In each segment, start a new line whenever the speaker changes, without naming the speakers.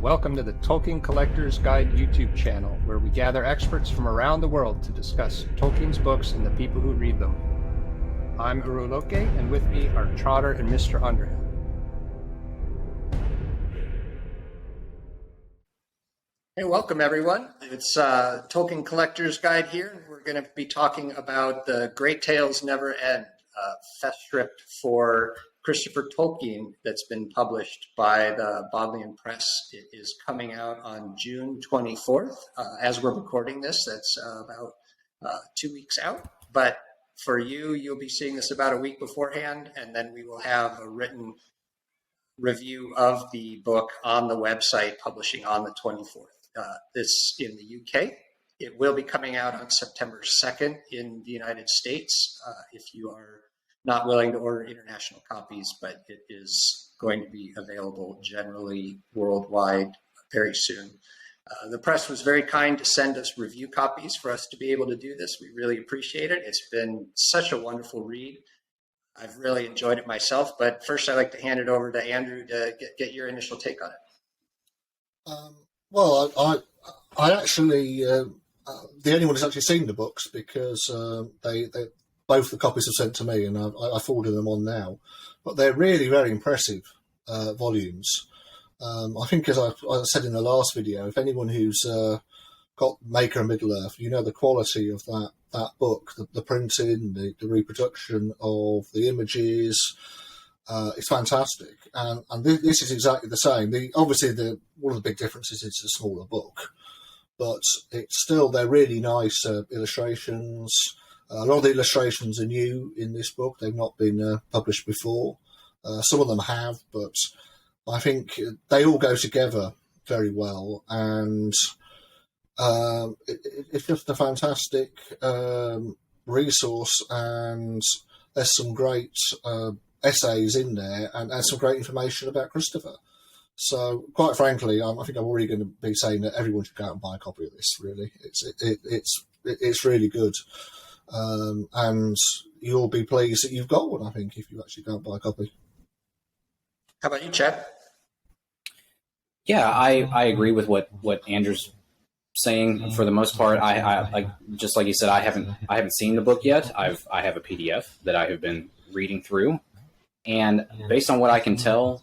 Welcome to the Tolkien Collector's Guide YouTube channel, where we gather experts from around the world to discuss Tolkien's books and the people who read them. I'm Urulókë, and with me are Trotter and Mr. Underhill. Hey, welcome everyone. It's Tolkien Collector's Guide here, and we're going to be talking about The Great Tales Never End, festschrift for Christopher Tolkien that's been published by the Bodleian Press. It is coming out on June 24th. As we're recording this, that's about 2 weeks out. But for you, you'll be seeing this about a week beforehand, and then we will have a written review of the book on the website, publishing on the 24th. This in the UK. It will be coming out on September 2nd in the United States if you are not willing to order international copies, but it is going to be available generally worldwide very soon. The press was very kind to send us review copies for us to be able to do this. We really appreciate it. It's been such a wonderful read. I've really enjoyed it myself, but first I'd like to hand it over to Andrew to get your initial take on it.
Well, I actually, the only one who's actually seen the books because they both the copies are sent to me and I forwarded them on now. But they're really very impressive volumes. I think, as I said in the last video, if anyone who's got Maker and Middle-earth, you know the quality of that book, the printing, the reproduction of the images. It's fantastic, and this is exactly the same. Obviously, one of the big differences is it's a smaller book, but it's still, they're really nice illustrations. A lot of the illustrations are new in this book. They've not been published before. Some of them have, but I think they all go together very well, and it's just a fantastic resource, and there's some great essays in there and some great information about Christopher. So, quite frankly, I think I'm already going to be saying that everyone should go out and buy a copy of this. Really, it's really good, and you'll be pleased that you've got one. I think if you actually go and buy a copy.
How about you, Chad?
Yeah, I agree with what Andrew's saying for the most part. I just like you said, I haven't seen the book yet. I have a PDF that I have been reading through. And based on what I can tell,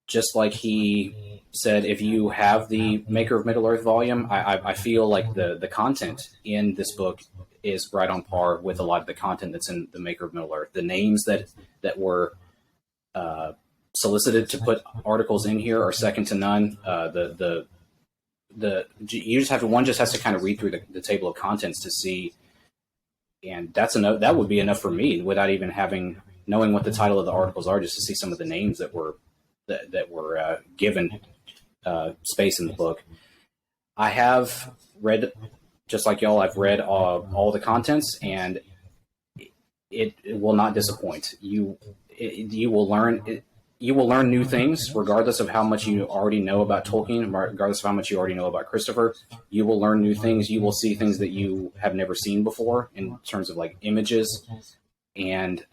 just like he said, if you have the Maker of Middle-earth volume, I feel like the content in this book is right on par with a lot of the content that's in the Maker of Middle-earth. The names that were solicited to put articles in here are second to none. You just have to, one just has to kind of read through the table of contents to see, and that's enough. That would be enough for me without even knowing what the title of the articles are, just to see some of the names that were given space in the book. I have read, just like y'all, I've read all the contents, and it will not disappoint. You will learn new things, regardless of how much you already know about Tolkien, regardless of how much you already know about Christopher. You will learn new things. You will see things that you have never seen before in terms of like images. And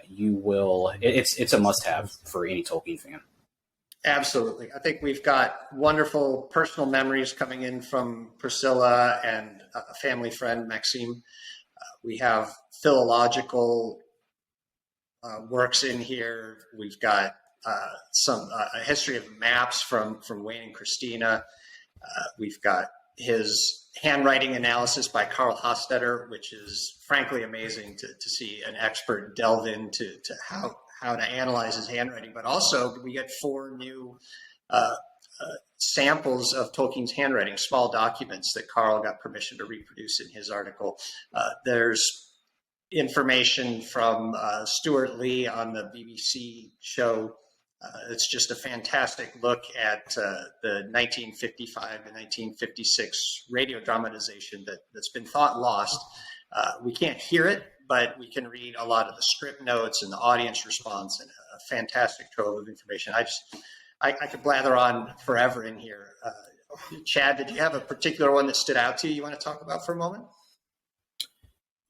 you will. It's a must-have for any Tolkien fan.
Absolutely. I think we've got wonderful personal memories coming in from Priscilla and a family friend, Maxime. We have philological works in here. We've got a history of maps from Wayne and Christina. We've got his handwriting analysis by Carl Hostetter, which is frankly amazing to see an expert delve into how to analyze his handwriting. But also we get 4 new samples of Tolkien's handwriting, small documents that Carl got permission to reproduce in his article. There's information from Stuart D on the BBC show. It's just a fantastic look at the 1955 and 1956 radio dramatization that's been thought lost. We can't hear it, but we can read a lot of the script notes and the audience response, and a fantastic trove of information. I could blather on forever in here. Chad, did you have a particular one that stood out to you you want to talk about for a moment?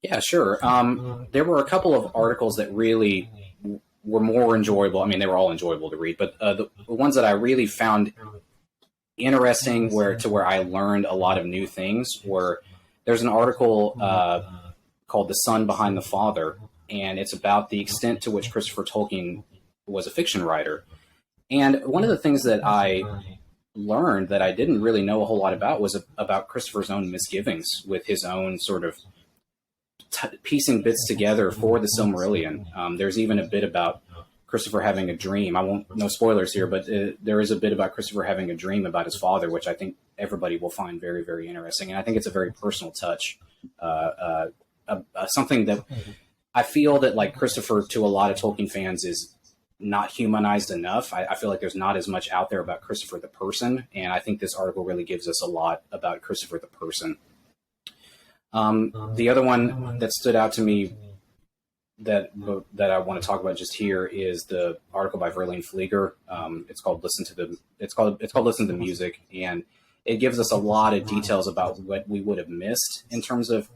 Yeah, sure. There were a couple of articles that really were more enjoyable. I mean, they were all enjoyable to read, but the ones that I really found interesting where I learned a lot of new things. Where there's an article called "The Son Behind the Father," and it's about the extent to which Christopher Tolkien was a fiction writer. And one of the things that I learned that I didn't really know a whole lot about was about Christopher's own misgivings with his own sort of piecing bits together for the Silmarillion. There's even a bit about Christopher having a dream. I won't, no spoilers here, but there is a bit about Christopher having a dream about his father, which I think everybody will find very, very interesting. And I think it's a very personal touch, something that I feel that, like, Christopher, to a lot of Tolkien fans, is not humanized enough. I feel like there's not as much out there about Christopher the person, and I think this article really gives us a lot about Christopher the person. The other one that stood out to me that I want to talk about just here is the article by Verlyn Flieger. It's called "Listen to the Music," and it gives us a lot of details about what we would have missed in terms of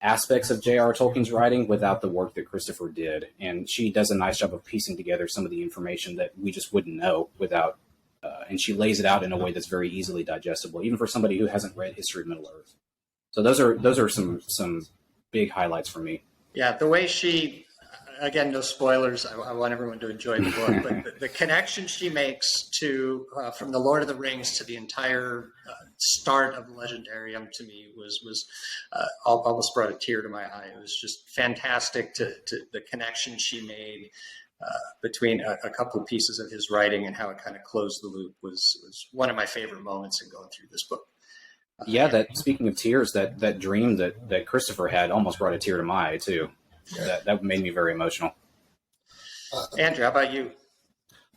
aspects of J.R. Tolkien's writing without the work that Christopher did. And she does a nice job of piecing together some of the information that we just wouldn't know without, and she lays it out in a way that's very easily digestible, even for somebody who hasn't read History of Middle-earth. So those are some big highlights for me.
Yeah, the way she, again, no spoilers, I want everyone to enjoy the book, but the connection she makes to, from the Lord of the Rings to the entire start of the Legendarium, to me was almost brought a tear to my eye. It was just fantastic to the connection she made between a couple of pieces of his writing and how it kind of closed the loop was one of my favorite moments in going through this book.
Yeah, that, speaking of tears, that dream that Christopher had almost brought a tear to my eye too. Yeah. That made me very emotional.
Andrew, how about you?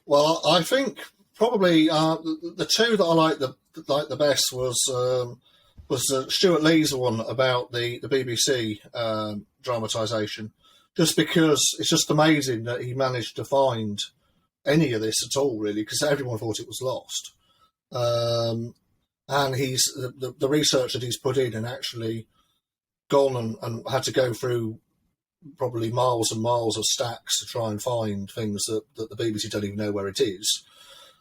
Well, I think probably the two that I like the best was Stuart Lee's one about the BBC dramatisation, just because it's just amazing that he managed to find any of this at all, really, because everyone thought it was lost. And he's the research that he's put in and actually gone and had to go through probably miles and miles of stacks to try and find things that the BBC don't even know where it is.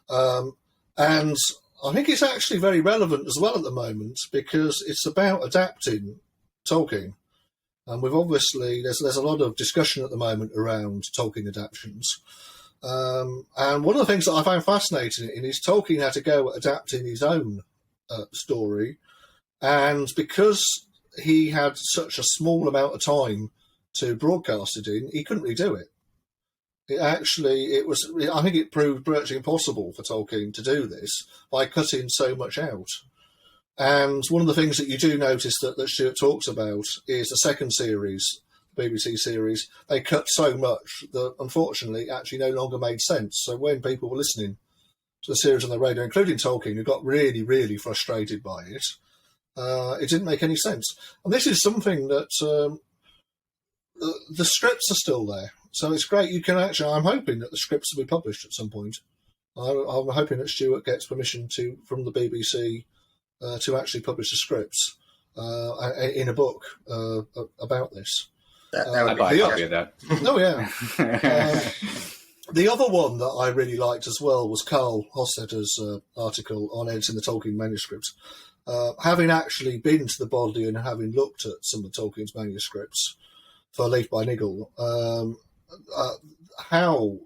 And I think it's actually very relevant as well at the moment because it's about adapting Tolkien. And we've obviously, there's a lot of discussion at the moment around Tolkien adaptations. And one of the things that I found fascinating is Tolkien had to go adapting his own story. And because he had such a small amount of time to broadcast it in, he couldn't really do it. I think it proved virtually impossible for Tolkien to do this by cutting so much out. And one of the things that you do notice that Stuart talks about is the second series, the BBC series. They cut so much that, unfortunately, it actually no longer made sense. So when people were listening to the series on the radio, including Tolkien, who got really, really frustrated by it, it didn't make any sense. And this is something that the scripts are still there. So it's great. You can actually, I'm hoping that the scripts will be published at some point. I'm hoping that Stuart gets permission from the BBC to actually publish the scripts in a book about this.
That would be
I'd be that.
Oh, yeah. The other one that I really liked as well was Carl Hostetter's article on editing the Tolkien manuscript. Having actually been to the Bodleian and having looked at some of Tolkien's manuscripts for Leaf by Niggle, how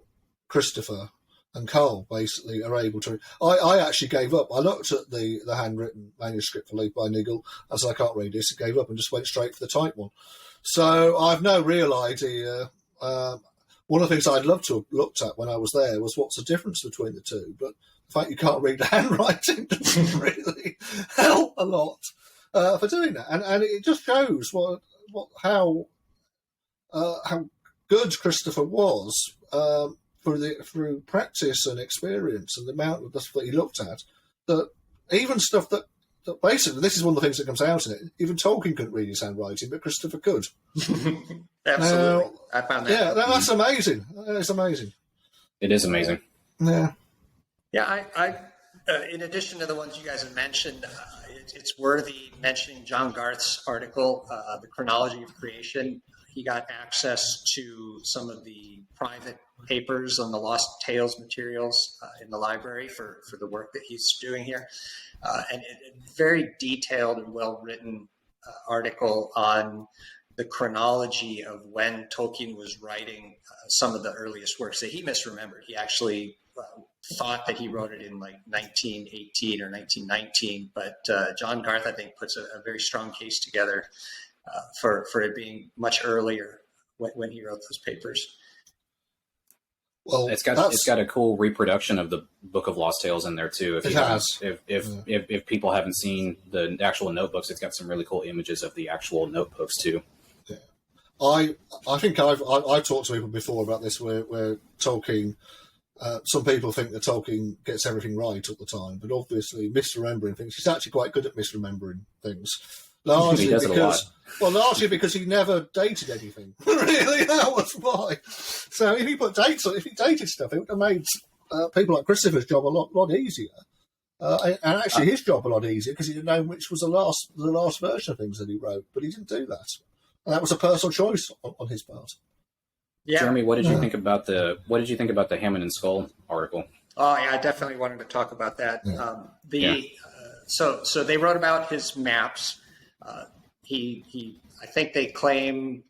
Christopher and Carl basically are able to... I actually gave up. I looked at the handwritten manuscript for Leaf by Niggle. I said, I can't read this. I gave up and just went straight for the type one. So I've no real idea. One of the things I'd love to have looked at when I was there was what's the difference between the two. But the fact you can't read the handwriting doesn't really help a lot for doing that. And it just shows how good Christopher was through practice and experience and the amount of stuff that he looked at, that even stuff that basically, this is one of the things that comes out in it, even Tolkien couldn't read his handwriting, but Christopher could.
Absolutely. I found that.
Yeah, that's amazing. It's amazing.
It is amazing.
Yeah.
Yeah, I in addition to the ones you guys have mentioned, it's worthy mentioning John Garth's article, The Chronology of Creation. he got access to some of the private papers on the Lost Tales materials in the library for the work that he's doing here. And a very detailed and well-written article on the chronology of when Tolkien was writing some of the earliest works that he misremembered. He actually thought that he wrote it in like 1918 or 1919, but John Garth, I think, puts a very strong case together for it being much earlier when he wrote those papers.
Well, it's got a cool reproduction of the Book of Lost Tales in there too. If people haven't seen the actual notebooks, it's got some really cool images of the actual notebooks too.
Yeah. I think I've talked to people before about this where Tolkien. Some people think that Tolkien gets everything right all the time, but obviously misremembering things. He's actually quite good at misremembering things. Largely because he never dated anything. Really, that was why. So if he dated stuff, it would have made people like Christopher's job a lot easier. And actually his job a lot easier because he didn't know which was the last version of things that he wrote, but he didn't do that. And that was a personal choice on his part. Yeah.
Jeremy, what did you think about the Hammond and Scull article?
Oh yeah, I definitely wanted to talk about that. Yeah. So they wrote about his maps. I think they claim,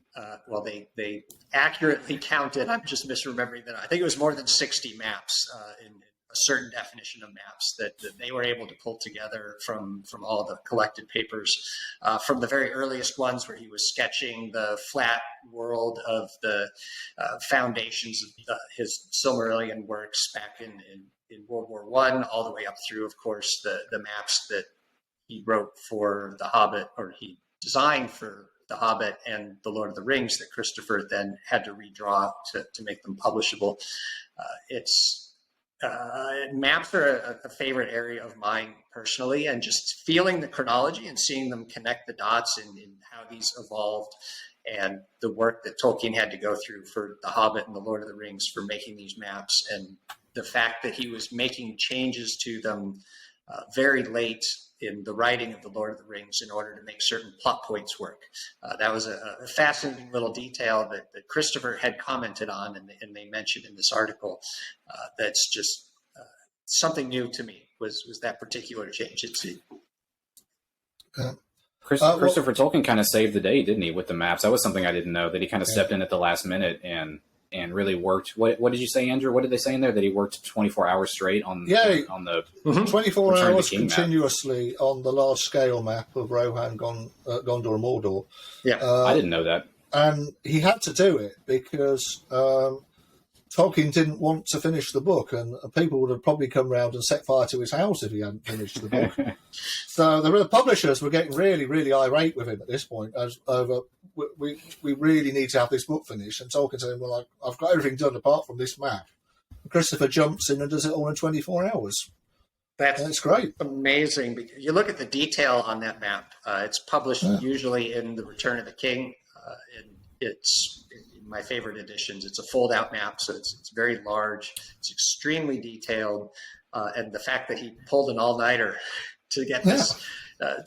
they accurately counted. I'm just misremembering that. I think it was more than 60 maps in a certain definition of maps that they were able to pull together from all the collected papers, from the very earliest ones where he was sketching the flat world of the foundations of his Silmarillion works back in World War I, all the way up through, of course, the maps that he wrote for The Hobbit, or he designed for The Hobbit and The Lord of the Rings, that Christopher then had to redraw to make them publishable. Maps are a favorite area of mine personally, and just feeling the chronology and seeing them connect the dots in how these evolved, and the work that Tolkien had to go through for The Hobbit and The Lord of the Rings for making these maps, and the fact that he was making changes to them very late in the writing of The Lord of the Rings in order to make certain plot points work. That was a fascinating little detail that Christopher had commented on, and they mentioned in this article. That's just something new to me, was that particular change.
Christopher Tolkien kind of saved the day, didn't he, with the maps? That was something I didn't know, that he kind of stepped in at the last minute and really worked. What did you say, Andrew? What did they say in there? That he worked 24 hours straight on the
24 hours continuously map on the large scale map of Rohan, Gondor, and Mordor.
Yeah, I didn't know that.
And he had to do it because Tolkien didn't want to finish the book, and people would have probably come round and set fire to his house if he hadn't finished the book. So the publishers were getting really, really irate with him at this point, over we really need to have this book finished. And Tolkien said, well, I've got everything done apart from this map. And Christopher jumps in and does it all in 24 hours. That's great.
Amazing. Because you look at the detail on that map. It's published usually in The Return of the King, and it's my favorite editions. It's a fold-out map, so it's very large. It's extremely detailed, and the fact that he pulled an all-nighter to get this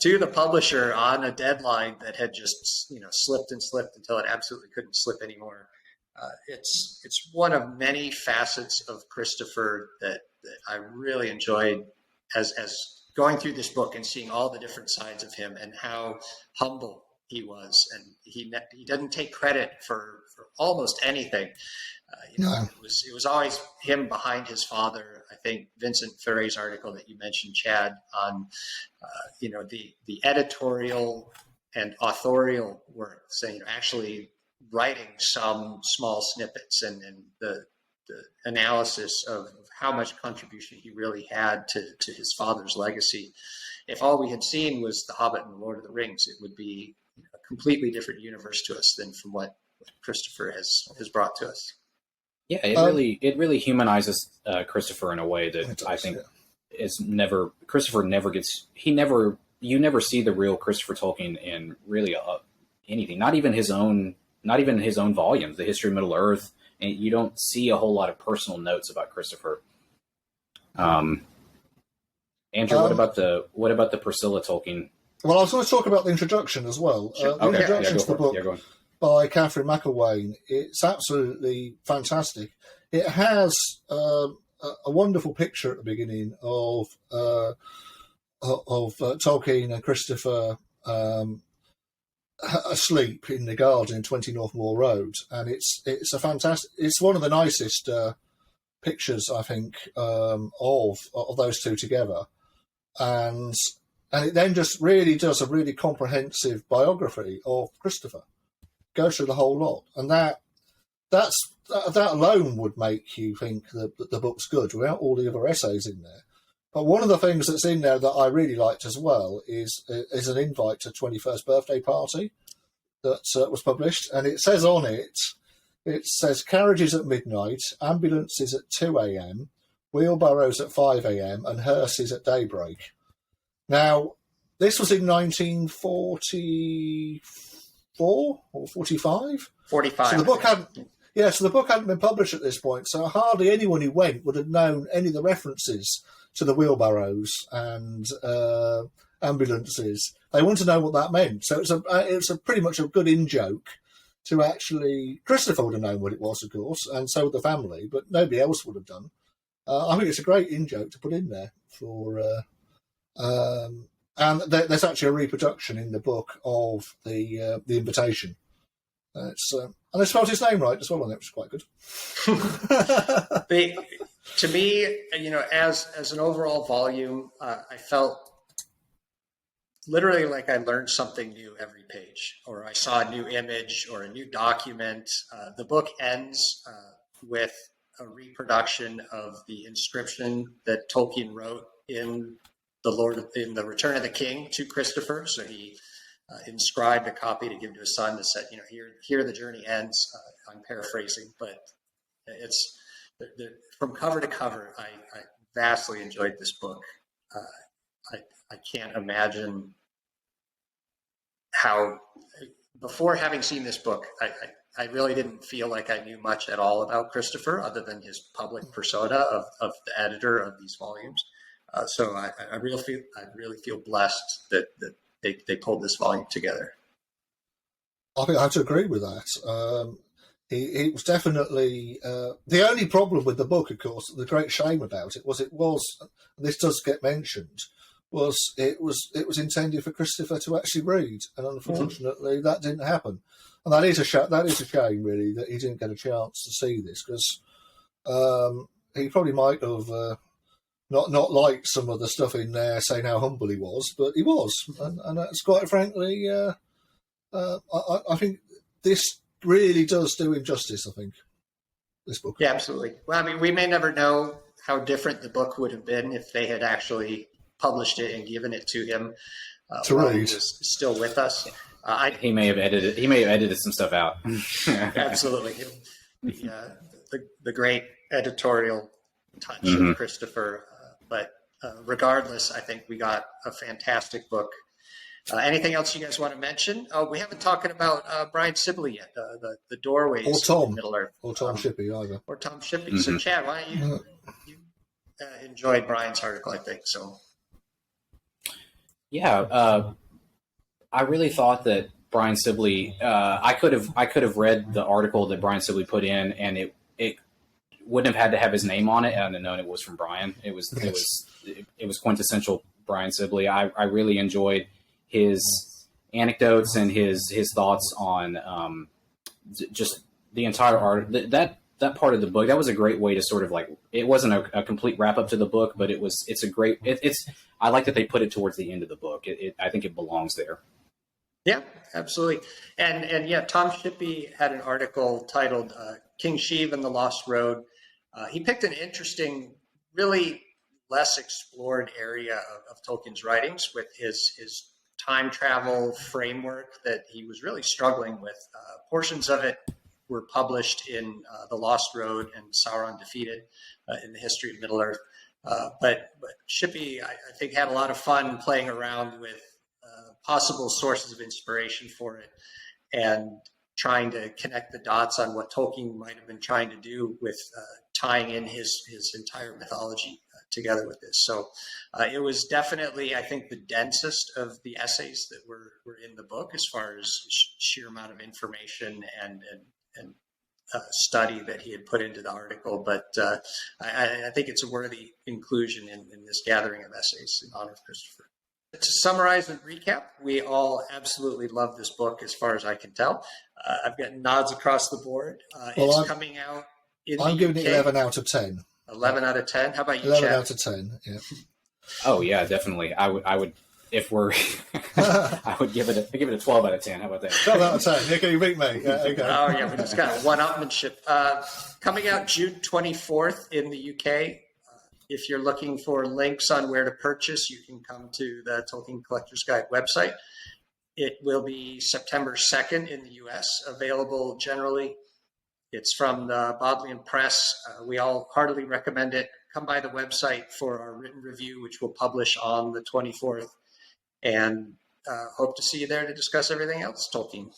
to the publisher on a deadline that had just slipped and slipped until it absolutely couldn't slip anymore. It's one of many facets of Christopher that I really enjoyed as going through this book and seeing all the different sides of him and how humble he was, and he doesn't take credit for almost anything. It was always him behind his father. I think Vincent Ferré's article that you mentioned, Chad, on the editorial and authorial work, saying actually writing some small snippets and the analysis of how much contribution he really had to his father's legacy. If all we had seen was The Hobbit and The Lord of the Rings, it would be a completely different universe to us than from what Christopher has brought to us.
Yeah, it really humanizes Christopher in a way that I think is never. Christopher never gets. You never see the real Christopher Tolkien in really anything. Not even his own volumes, The History of Middle Earth, and you don't see a whole lot of personal notes about Christopher. Andrew, what about the Priscilla Tolkien?
Well, I was going to talk about the introduction as well. The introduction to the book by Catherine McIlwaine. It's absolutely fantastic. It has a wonderful picture at the beginning of Tolkien and Christopher asleep in the garden in 20 Northmoor Road, and it's a fantastic. It's one of the nicest pictures, I think, of those two together, and it then just really does a really comprehensive biography of Christopher. Goes through the whole lot, and that alone would make you think that the book's good without all the other essays in there. But one of the things that's in there that I really liked as well is an invite to a 21st birthday party that was published, and it says on it, it says carriages at midnight, ambulances at 2 a.m, wheelbarrows at 5 a.m, and hearses at daybreak. Now, this was in 1944 or 45.
45.
So the book hadn't. Yeah, so the book hadn't been published at this point, so hardly anyone who went would have known any of the references to the wheelbarrows and ambulances. They want to know what that meant. So it's a pretty much a good in-joke to actually... Christopher would have known what it was, of course, and so would the family, but nobody else would have done. I think it's a great in-joke to put in there for... and there's actually a reproduction in the book of the invitation. And they spelled his name right as well on it, which is quite good.
To me, as an overall volume, I felt literally like I learned something new every page, or I saw a new image or a new document. The book ends with a reproduction of the inscription that Tolkien wrote in the Return of the King to Christopher. So he inscribed a copy to give to his son that said, here the journey ends. I'm paraphrasing, but it's from cover to cover. I vastly enjoyed this book. I can't imagine how, before having seen this book, I really didn't feel like I knew much at all about Christopher other than his public persona of the editor of these volumes. So I really feel blessed that they pulled this volume together.
I think I have to agree with that. It was definitely the only problem with the book, of course. The great shame about it was, this does get mentioned, was it was intended for Christopher to actually read, and unfortunately that didn't happen. And that is a shame, really, that he didn't get a chance to see this, because he probably might have not liked some of the stuff in there, saying how humble he was, but he was, and that's quite frankly, I think this really does do him justice. I think this book.
Yeah, absolutely. Well, I mean, we may never know how different the book would have been if they had actually published it and given it to him
to
while
read.
he was still with us.
He may have edited some stuff out.
Absolutely. The great editorial touch of Christopher. But regardless, I think we got a fantastic book. Anything else you guys want to mention? Oh, we haven't talked about Brian Sibley yet, the Doorways
or Tom
in Middle Earth.
Or Tom Shippey either.
Or Tom Shippey. So Chad, why don't you enjoyed Brian's article, I think. So
yeah, I really thought that Brian Sibley, I could have read the article that Brian Sibley put in, and it wouldn't have had to have his name on it, and I'd known it was from Brian. It was quintessential Brian Sibley. I really enjoyed his anecdotes and his thoughts on just the entire art. That part of the book, that was a great way to sort of like, it wasn't a complete wrap up to the book, but I like that they put it towards the end of the book. I think it belongs there.
Yeah, absolutely. And yeah, Tom Shippey had an article titled King Sheev and the Lost Road. He picked an interesting, really less explored area of Tolkien's writings with his time travel framework that he was really struggling with. Portions of it were published in The Lost Road and Sauron Defeated in the History of Middle-earth. But Shippey, I think, had a lot of fun playing around with possible sources of inspiration for it. And trying to connect the dots on what Tolkien might have been trying to do with tying in his entire mythology together with this. So it was definitely, I think, the densest of the essays that were in the book as far as sheer amount of information and study that he had put into the article. But I think it's a worthy inclusion in this gathering of essays in honor of Christopher. To summarize and recap, we all absolutely love this book as far as I can tell. I've got nods across the board. It's coming out in
I'm
the
giving
UK.
it 11 out of 10.
11 out of 10. How about you,
11
Chad?
out of 10, yeah.
Oh yeah, definitely. I would if we're I would give it a 12 out of 10. How about that?
12 out of 10. Okay, you beat me. Yeah, okay.
Oh yeah, we just got one-upmanship. Coming out June 24th in the UK. If you're looking for links on where to purchase, you can come to the Tolkien Collector's Guide website. It will be September 2nd in the US, available generally. It's from the Bodleian Press. We all heartily recommend it. Come by the website for our written review, which we'll publish on the 24th. And hope to see you there to discuss everything else, Tolkien.